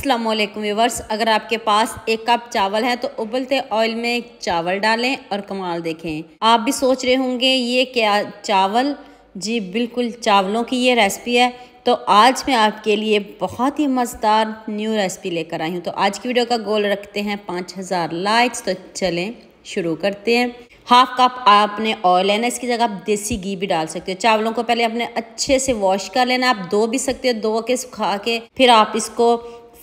अस्सलामुअलैकुम व्यूअर्स, अगर आपके पास एक कप चावल है तो उबलते ऑयल में चावल डालें और कमाल देखें। आप भी सोच रहे होंगे ये क्या चावल, जी बिल्कुल चावलों की ये रेसिपी है। तो आज मैं आपके लिए बहुत ही मज़ेदार न्यू रेसिपी लेकर आई हूँ। तो आज की वीडियो का गोल रखते हैं 5000 लाइक्स। तो चलें शुरू करते हैं। हाफ कप आपने ऑयल लेना, इसकी जगह आप देसी घी भी डाल सकते हो। चावलों को पहले आपने अच्छे से वॉश कर लेना, आप धो भी सकते हो, धो के सुखा के फिर आप इसको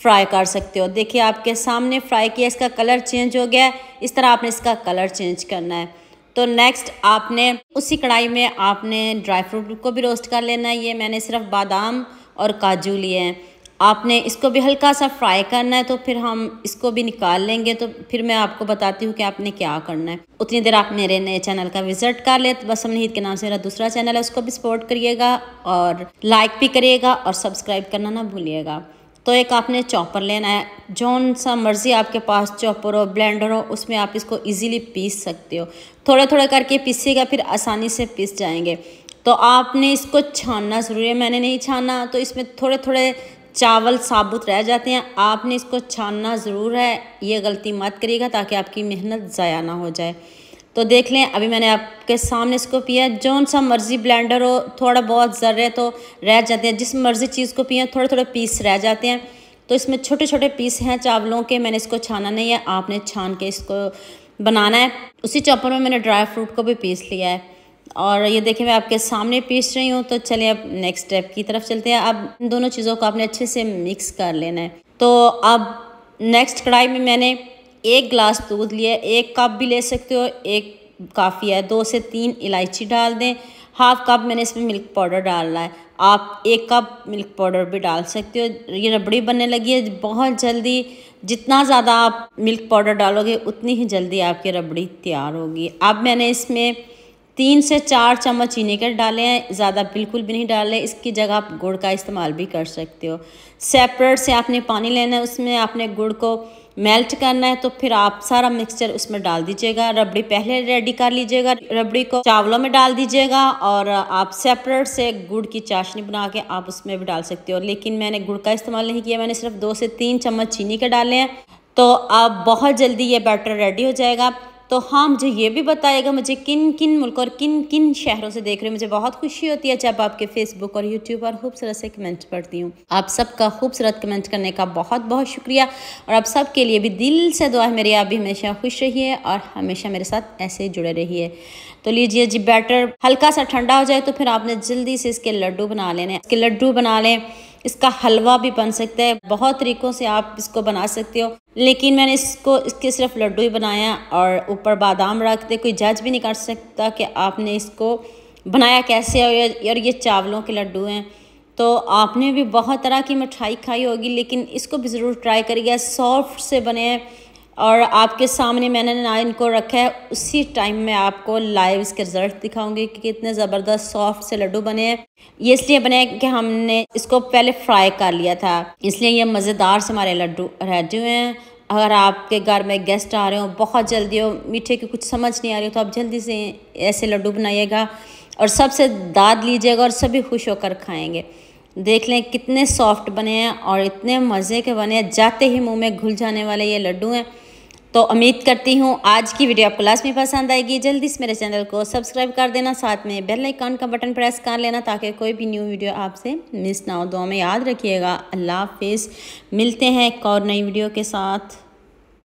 फ्राई कर सकते हो। देखिए आपके सामने फ्राई किया, इसका कलर चेंज हो गया है। इस तरह आपने इसका कलर चेंज करना है। तो नेक्स्ट आपने उसी कढ़ाई में आपने ड्राई फ्रूट को भी रोस्ट कर लेना है। ये मैंने सिर्फ बादाम और काजू लिए हैं। आपने इसको भी हल्का सा फ्राई करना है। तो फिर हम इसको भी निकाल लेंगे, तो फिर मैं आपको बताती हूँ कि आपने क्या करना है। उतनी देर आप मेरे नए चैनल का विजिट कर ले। तो बस नीहिद के नाम से मेरा दूसरा चैनल है, उसको भी सपोर्ट करिएगा और लाइक भी करिएगा और सब्सक्राइब करना ना भूलिएगा। तो एक आपने चॉपर लेना है, जौन सा मर्ज़ी आपके पास चॉपर हो, ब्लेंडर हो, उसमें आप इसको इजीली पीस सकते हो। थोड़े थोड़े करके पीसीएगा, फिर आसानी से पीस जाएंगे। तो आपने इसको छानना ज़रूरी है, मैंने नहीं छाना, तो इसमें थोड़े थोड़े चावल साबुत रह जाते हैं। आपने इसको छानना ज़रूर है, ये गलती मत करिएगा ताकि आपकी मेहनत ज़ाया ना हो जाए। तो देख लें, अभी मैंने आपके सामने इसको पिया। जौन सा मर्ज़ी ब्लेंडर हो, थोड़ा बहुत ज़र्रे तो रह जाते हैं, जिस मर्ज़ी चीज़ को पिए थोड़े थोड़े पीस रह जाते हैं। तो इसमें छोटे छोटे पीस हैं चावलों के, मैंने इसको छाना नहीं है, आपने छान के इसको बनाना है। उसी चॉपर में मैंने ड्राई फ्रूट को भी पीस लिया है और ये देखिए मैं आपके सामने पीस रही हूँ। तो चलिए अब नेक्स्ट स्टेप की तरफ चलते हैं। अब इन दोनों चीज़ों को आपने अच्छे से मिक्स कर लेना है। तो अब नेक्स्ट कढ़ाई में मैंने 1 गिलास दूध लिया है, 1 कप भी ले सकते हो, 1 काफ़ी है। 2 से 3 इलायची डाल दें। हाफ कप मैंने इसमें मिल्क पाउडर डालना है, आप 1 कप मिल्क पाउडर भी डाल सकते हो। ये रबड़ी बनने लगी है बहुत जल्दी, जितना ज़्यादा आप मिल्क पाउडर डालोगे उतनी ही जल्दी आपकी रबड़ी तैयार होगी। अब मैंने इसमें 3 से 4 चम्मच चीनी के डाले हैं, ज़्यादा बिल्कुल भी नहीं डाले। इसकी जगह आप गुड़ का इस्तेमाल भी कर सकते हो। सेपरेट से आपने पानी लेना है, उसमें आपने गुड़ को मेल्ट करना है। तो फिर आप सारा मिक्सचर उसमें डाल दीजिएगा। रबड़ी पहले रेडी कर लीजिएगा, रबड़ी को चावलों में डाल दीजिएगा और आप सेपरेट से गुड़ की चाशनी बना के आप उसमें भी डाल सकते हो। लेकिन मैंने गुड़ का इस्तेमाल नहीं किया, मैंने सिर्फ 2 से 3 चम्मच चीनी के डाले हैं। तो अब बहुत जल्दी ये बैटर रेडी हो जाएगा। तो हाँ, मुझे ये भी बताइएगा मुझे किन किन मुल्क और किन किन शहरों से देख रहे हो। मुझे बहुत खुशी होती है जब आपके फेसबुक और यूट्यूब पर खूबसूरत से कमेंट पढ़ती हूँ। आप सबका खूबसूरत कमेंट करने का बहुत बहुत शुक्रिया और आप सब के लिए भी दिल से दुआ है मेरी, आप भी हमेशा खुश रहिए और हमेशा मेरे साथ ऐसे ही जुड़े रहिए। तो लीजिए जी, बैटर हल्का सा ठंडा हो जाए तो फिर आपने जल्दी से इसके लड्डू बना लेने। इसके लड्डू बना लें, इसका हलवा भी बन सकता है, बहुत तरीक़ों से आप इसको बना सकते हो। लेकिन मैंने इसके सिर्फ लड्डू ही बनाया और ऊपर बादाम रख दे। कोई जज भी नहीं कर सकता कि आपने इसको बनाया कैसे हो। और ये चावलों के लड्डू हैं, तो आपने भी बहुत तरह की मिठाई खाई होगी, लेकिन इसको भी ज़रूर ट्राई करिएगा। सॉफ्ट से बने हैं और आपके सामने मैंने ना इनको रखा है, उसी टाइम में आपको लाइव इसके रिजल्ट दिखाऊंगी कि कितने ज़बरदस्त सॉफ्ट से लड्डू बने हैं। ये इसलिए बने हैं कि हमने इसको पहले फ्राई कर लिया था, इसलिए ये मज़ेदार से हमारे लड्डू रेडी हुए हैं। अगर आपके घर में गेस्ट आ रहे हो, बहुत जल्दी हो, मीठे की कुछ समझ नहीं आ रही हो, तो आप जल्दी से ऐसे लड्डू बनाइएगा और सबसे दाद लीजिएगा और सभी खुश होकर खाएँगे। देख लें कितने सॉफ्ट बने हैं और इतने मज़े के बने हैं, जाते ही मुंह में घुल जाने वाले ये लड्डू हैं। तो उम्मीद करती हूँ आज की वीडियो आपको लास्ट में पसंद आएगी। जल्दी से मेरे चैनल को सब्सक्राइब कर देना, साथ में बेल आइकन का बटन प्रेस कर लेना ताकि कोई भी न्यू वीडियो आपसे मिस ना हो। दुआ में याद रखिएगा। अल्लाह हाफिज़, मिलते हैं एक और नई वीडियो के साथ।